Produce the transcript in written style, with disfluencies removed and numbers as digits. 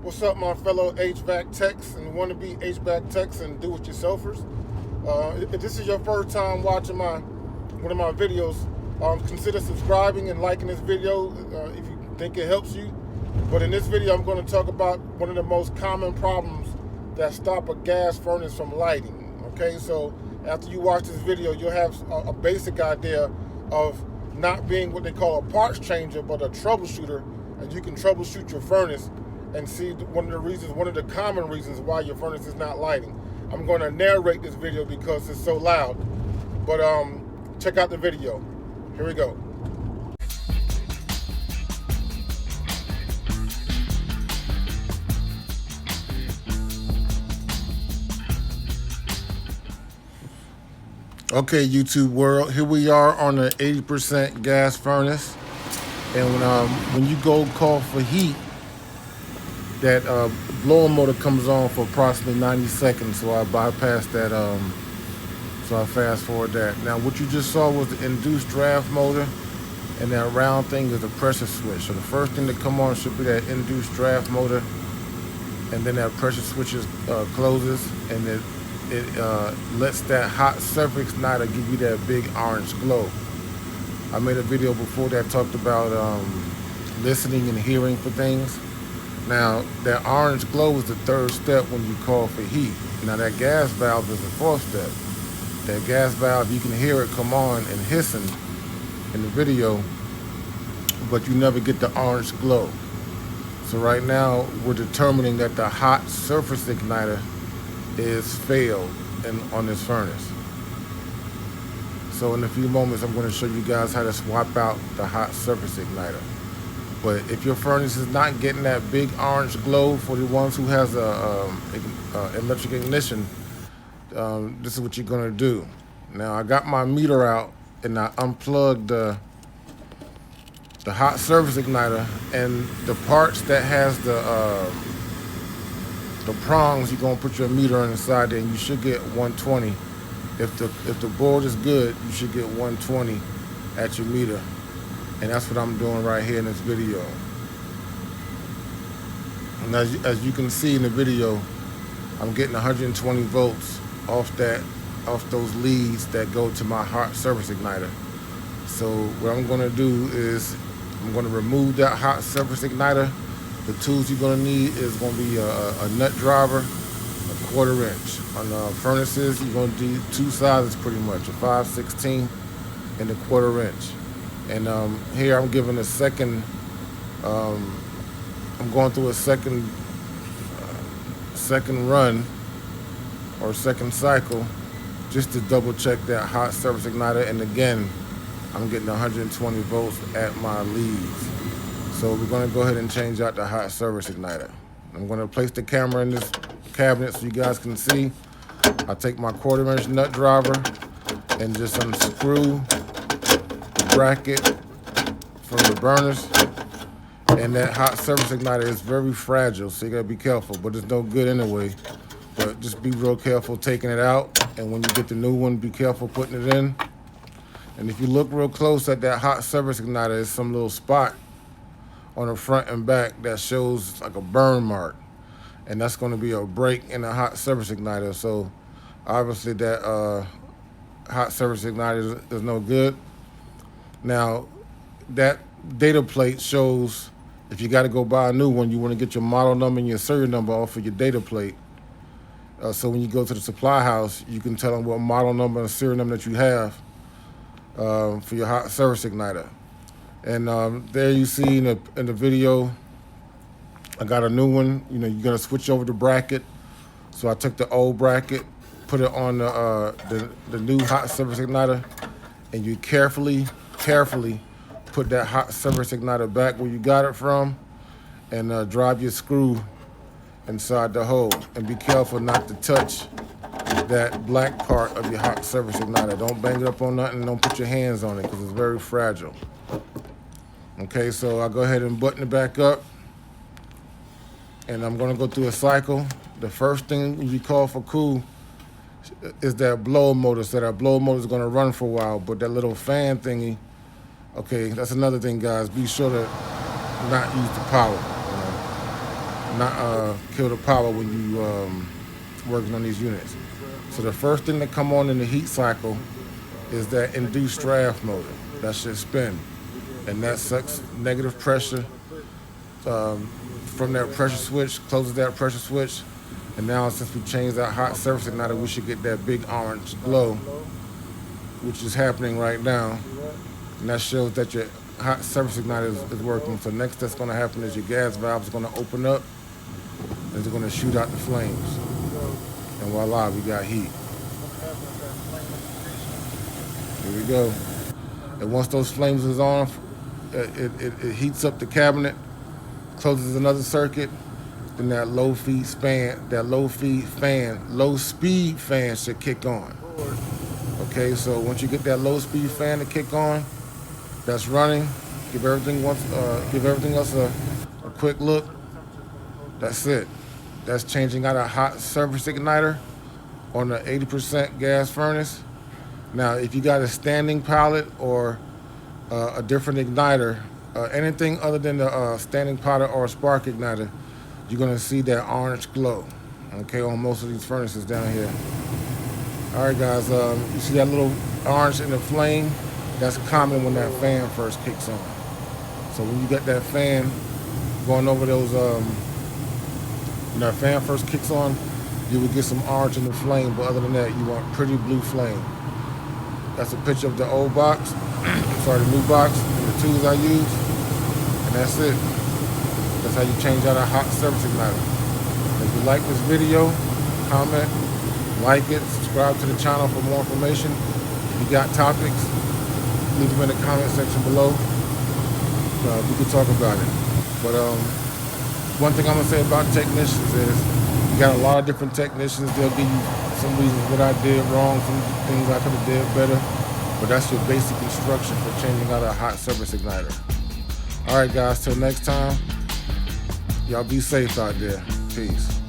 What's up, my fellow HVAC techs and wannabe HVAC techs and do-it-yourselfers? If this is your first time watching one of my videos, consider subscribing and liking this video if you think it helps you. But in this video, I'm going to talk about one of the most common problems that stop a gas furnace from lighting. Okay, so after you watch this video, you'll have a basic idea of not being what they call a parts changer, but a troubleshooter, and you can troubleshoot your furnace and see one of the common reasons why your furnace is not lighting. I'm going to narrate this video because it's so loud, but check out the video. Here we go. Okay, YouTube world, here we are on an 80% gas furnace, and when you go call for heat, that blower motor comes on for approximately 90 seconds, so I bypassed that, so I fast forward that. Now what you just saw was the induced draft motor, and that round thing is the pressure switch. So the first thing to come on should be that induced draft motor, and then that pressure switch closes, and it lets that hot surface igniter give you that big orange glow. I made a video before that talked about listening and hearing for things. Now, that orange glow is the third step when you call for heat. Now, that gas valve is the fourth step. That gas valve, you can hear it come on and hissing in the video, but you never get the orange glow. So right now, we're determining that the hot surface igniter is failed on this furnace. So in a few moments, I'm going to show you guys how to swap out the hot surface igniter. But if your furnace is not getting that big orange glow, for the ones who has a electric ignition, this is what you're going to do. Now I got my meter out and I unplugged the hot surface igniter, and the parts that has the prongs, you're going to put your meter on inside there, and you should get 120. If the board is good, you should get 120 at your meter. And that's what I'm doing right here in this video. And as you can see in the video, I'm getting 120 volts off those leads that go to my hot surface igniter. So what I'm going to do is I'm going to remove that hot surface igniter. The tools you're going to need is going to be a nut driver, a 1/4 inch. On furnaces, you're going to do two sizes pretty much, a 5/16 and a 1/4 inch. And here I'm giving a second, I'm going through a second run or second cycle just to double check that hot surface igniter. And again, I'm getting 120 volts at my leads. So we're going to go ahead and change out the hot surface igniter. I'm going to place the camera in this cabinet so you guys can see. I take my 1/4 inch nut driver and just unscrew the bracket from the burners. And that hot surface igniter is very fragile, so you got to be careful, but it's no good anyway. But just be real careful taking it out, and when you get the new one, be careful putting it in. And if you look real close at that hot surface igniter, there's some little spot on the front and back that shows like a burn mark, and that's going to be a break in the hot surface igniter. So obviously that hot surface igniter is no good. Now that data plate shows, if you got to go buy a new one, you want to get your model number and your serial number off of your data plate. So when you go to the supply house, you can tell them what model number and serial number that you have for your hot surface igniter. And there you see in the video, I got a new one. You know, you're gonna switch over the bracket. So I took the old bracket, put it on the new hot surface igniter, and you carefully put that hot surface igniter back where you got it from, and drive your screw inside the hole. And be careful not to touch that black part of your hot surface igniter. Don't bang it up on nothing. Don't put your hands on it because it's very fragile. Okay, so I'll go ahead and button it back up, and I'm going to go through a cycle. The first thing when you call for cool is that blower motor. So that blower motor is going to run for a while, but that little fan thingy, okay, that's another thing, guys. Be sure to not use the power. not kill the power when you working on these units. So the first thing that come on in the heat cycle is that induced draft motor. That should spin, and that sucks negative pressure from that pressure switch, closes that pressure switch, and now since we changed that hot surface igniter, we should get that big orange glow, which is happening right now, and that shows that your hot surface igniter is working. So next that's going to happen is your gas valve is going to open up, and it's going to shoot out the flames, and voila, we got heat. Here we go. And once those flames is on, it heats up the cabinet, closes another circuit, then that low speed fan should kick on. Okay, so once you get that low speed fan to kick on, that's running. Give everything else a quick look. That's it. That's changing out a hot surface igniter on the 80% gas furnace. Now, if you got a standing pilot or a different igniter, anything other than the standing pilot or a spark igniter, you're gonna see that orange glow, okay, on most of these furnaces down here. All right, guys, you see that little orange in the flame? That's common when that fan first kicks on. So when you got that fan going over those, when that fan first kicks on, you will get some orange in the flame, but other than that, you want pretty blue flame. That's a picture of the old box, sorry, the new box, and the tools I use, and that's it. That's how you change out a hot surface igniter. If you like this video, comment, like it, subscribe to the channel for more information. If you got topics, leave them in the comment section below. We can talk about it. But one thing I'm gonna say about technicians is, you got a lot of different technicians. They'll give you some reasons what I did wrong, some things I could have did better. But that's your basic instruction for changing out a hot surface igniter. All right, guys, till next time, y'all be safe out there. Peace.